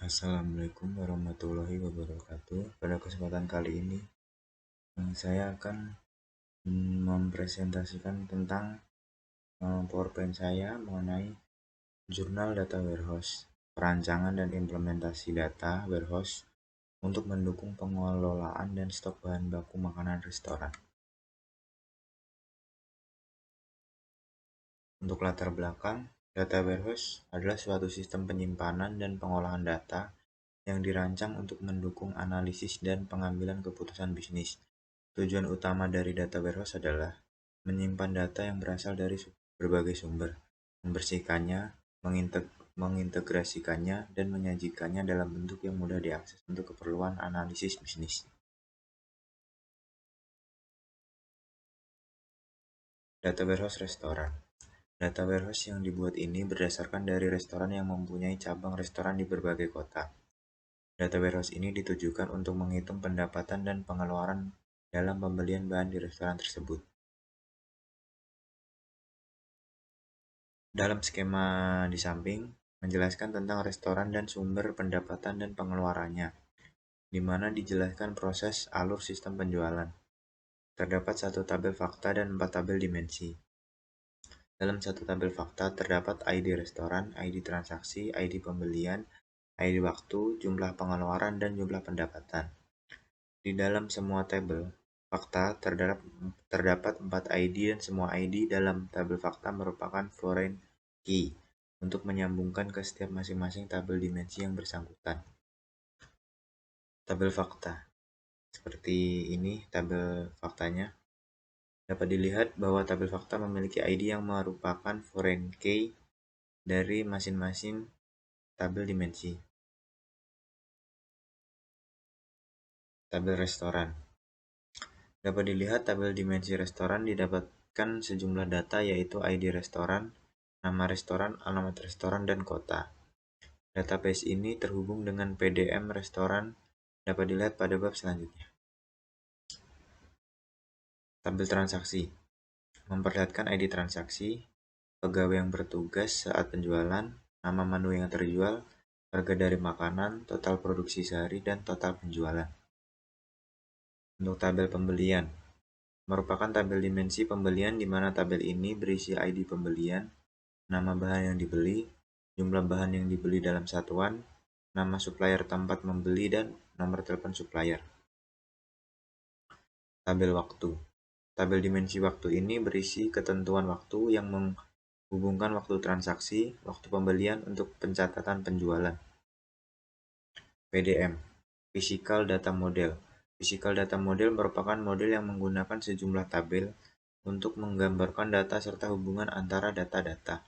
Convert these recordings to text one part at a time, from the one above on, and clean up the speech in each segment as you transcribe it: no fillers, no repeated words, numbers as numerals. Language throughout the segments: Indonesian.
Assalamualaikum warahmatullahi wabarakatuh. Pada kesempatan kali ini, saya akan mempresentasikan tentang PowerPoint saya mengenai jurnal data warehouse, perancangan dan implementasi data warehouse untuk mendukung pengelolaan dan stok bahan baku makanan restoran. Untuk latar belakang, data warehouse adalah suatu sistem penyimpanan dan pengolahan data yang dirancang untuk mendukung analisis dan pengambilan keputusan bisnis. Tujuan utama dari data warehouse adalah menyimpan data yang berasal dari berbagai sumber, membersihkannya, mengintegrasikannya, dan menyajikannya dalam bentuk yang mudah diakses untuk keperluan analisis bisnis. Data warehouse restoran. Data warehouse yang dibuat ini berdasarkan dari restoran yang mempunyai cabang restoran di berbagai kota. Data warehouse ini ditujukan untuk menghitung pendapatan dan pengeluaran dalam pembelian bahan di restoran tersebut. Dalam skema di samping, menjelaskan tentang restoran dan sumber pendapatan dan pengeluarannya, di mana dijelaskan proses alur sistem penjualan. Terdapat satu tabel fakta dan 4 tabel dimensi. Dalam satu tabel fakta terdapat ID restoran, ID transaksi, ID pembelian, ID waktu, jumlah pengeluaran, dan jumlah pendapatan. Di dalam semua tabel fakta terdapat 4 ID dan semua ID dalam tabel fakta merupakan foreign key untuk menyambungkan ke setiap masing-masing tabel dimensi yang bersangkutan. Tabel fakta. Seperti ini tabel faktanya. Dapat dilihat bahwa tabel fakta memiliki ID yang merupakan foreign key dari masing-masing tabel dimensi. Tabel restoran. Dapat dilihat tabel dimensi restoran didapatkan sejumlah data yaitu ID restoran, nama restoran, alamat restoran, dan kota. Database ini terhubung dengan PDM restoran dapat dilihat pada bab selanjutnya. Tabel transaksi memperlihatkan ID transaksi, pegawai yang bertugas saat penjualan, nama menu yang terjual, harga dari makanan, total produksi sehari, dan total penjualan. Untuk tabel pembelian, merupakan tabel dimensi pembelian di mana tabel ini berisi ID pembelian, nama bahan yang dibeli, jumlah bahan yang dibeli dalam satuan, nama supplier tempat membeli, dan nomor telepon supplier. Tabel waktu. Tabel dimensi waktu ini berisi ketentuan waktu yang menghubungkan waktu transaksi, waktu pembelian untuk pencatatan penjualan. PDM, Physical Data Model. Physical Data Model merupakan model yang menggunakan sejumlah tabel untuk menggambarkan data serta hubungan antara data-data.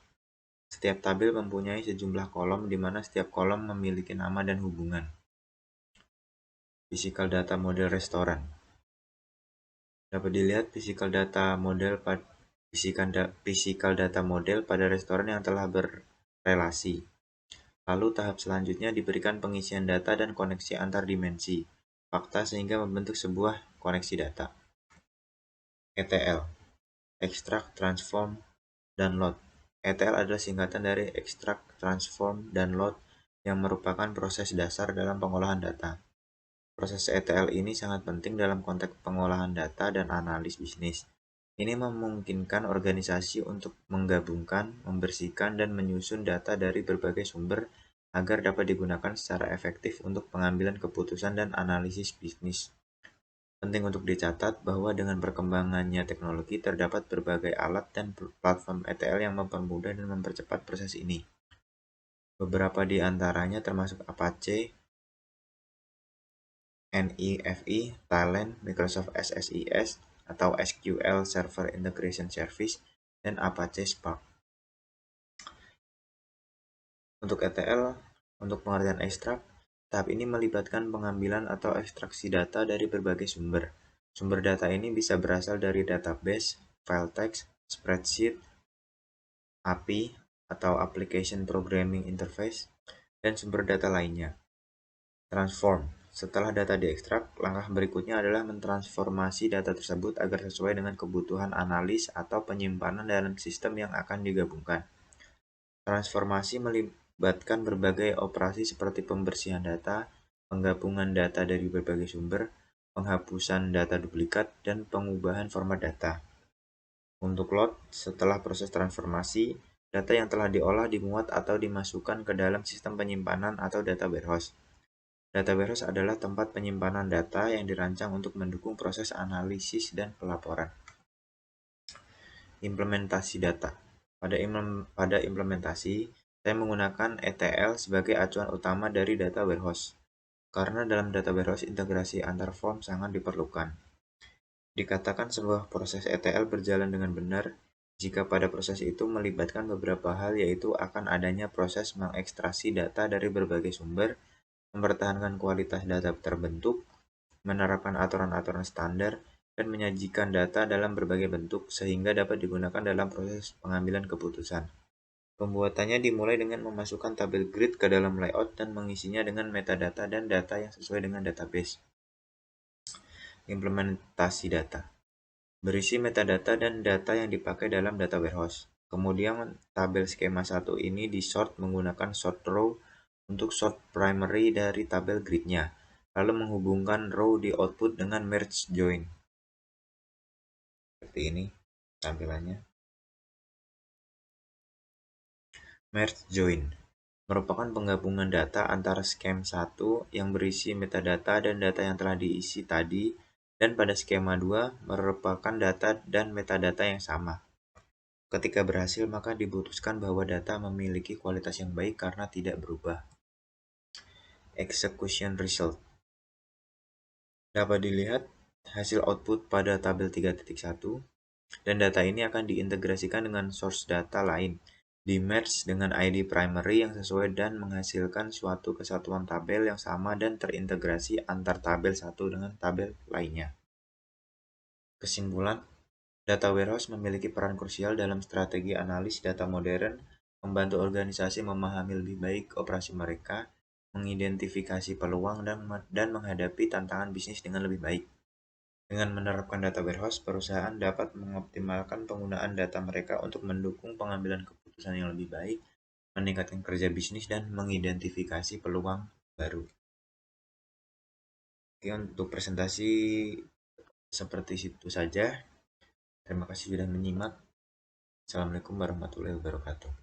Setiap tabel mempunyai sejumlah kolom di mana setiap kolom memiliki nama dan hubungan. Physical Data Model restoran. Dapat dilihat physical data model pada restoran yang telah berrelasi. Lalu tahap selanjutnya diberikan pengisian data dan koneksi antar dimensi fakta sehingga membentuk sebuah koneksi data. ETL, Extract, Transform, dan Load. ETL adalah singkatan dari Extract, Transform, dan Load yang merupakan proses dasar dalam pengolahan data. Proses ETL ini sangat penting dalam konteks pengolahan data dan analis bisnis. Ini memungkinkan organisasi untuk menggabungkan, membersihkan, dan menyusun data dari berbagai sumber agar dapat digunakan secara efektif untuk pengambilan keputusan dan analisis bisnis. Penting untuk dicatat bahwa dengan perkembangannya teknologi terdapat berbagai alat dan platform ETL yang mempermudah dan mempercepat proses ini. Beberapa di antaranya termasuk Apache, NEFI, Talend, Microsoft SSIS atau SQL Server Integration Service, dan Apache Spark. Untuk ETL, untuk pengertian ekstrak, tahap ini melibatkan pengambilan atau ekstraksi data dari berbagai sumber. Sumber data ini bisa berasal dari database, file text, spreadsheet, API atau Application Programming Interface, dan sumber data lainnya. Transform. Setelah data diekstrak, langkah berikutnya adalah mentransformasi data tersebut agar sesuai dengan kebutuhan analis atau penyimpanan dalam sistem yang akan digabungkan. Transformasi melibatkan berbagai operasi seperti pembersihan data, penggabungan data dari berbagai sumber, penghapusan data duplikat, dan pengubahan format data. Untuk load, setelah proses transformasi, data yang telah diolah dimuat atau dimasukkan ke dalam sistem penyimpanan atau data warehouse. Data warehouse adalah tempat penyimpanan data yang dirancang untuk mendukung proses analisis dan pelaporan. Implementasi data. Pada implementasi, saya menggunakan ETL sebagai acuan utama dari data warehouse. Karena dalam data warehouse integrasi antar form sangat diperlukan. Dikatakan sebuah proses ETL berjalan dengan benar jika pada proses itu melibatkan beberapa hal, yaitu akan adanya proses mengekstraksi data dari berbagai sumber, mempertahankan kualitas data terbentuk, menerapkan aturan-aturan standar, dan menyajikan data dalam berbagai bentuk sehingga dapat digunakan dalam proses pengambilan keputusan. Pembuatannya dimulai dengan memasukkan tabel grid ke dalam layout dan mengisinya dengan metadata dan data yang sesuai dengan database. Implementasi data. Berisi metadata dan data yang dipakai dalam data warehouse. Kemudian tabel skema 1 ini di-sort menggunakan sort row untuk sort primary dari tabel grid-nya, lalu menghubungkan row di output dengan merge join. Seperti ini tampilannya. Merge join merupakan penggabungan data antara skema 1 yang berisi metadata dan data yang telah diisi tadi, dan pada skema 2 merupakan data dan metadata yang sama. Ketika berhasil, maka diputuskan bahwa data memiliki kualitas yang baik karena tidak berubah. Execution result dapat dilihat hasil output pada tabel 3.1, dan data ini akan diintegrasikan dengan source data lain, di-merge dengan ID primary yang sesuai dan menghasilkan suatu kesatuan tabel yang sama dan terintegrasi antar tabel satu dengan tabel lainnya. Kesimpulan, data warehouse memiliki peran krusial dalam strategi analis data modern, membantu organisasi memahami lebih baik operasi mereka, mengidentifikasi peluang, dan menghadapi tantangan bisnis dengan lebih baik. Dengan menerapkan data warehouse, perusahaan dapat mengoptimalkan penggunaan data mereka untuk mendukung pengambilan keputusan yang lebih baik, meningkatkan kerja bisnis, dan mengidentifikasi peluang baru. Oke, untuk presentasi seperti itu saja. Terima kasih sudah menyimak. Assalamualaikum warahmatullahi wabarakatuh.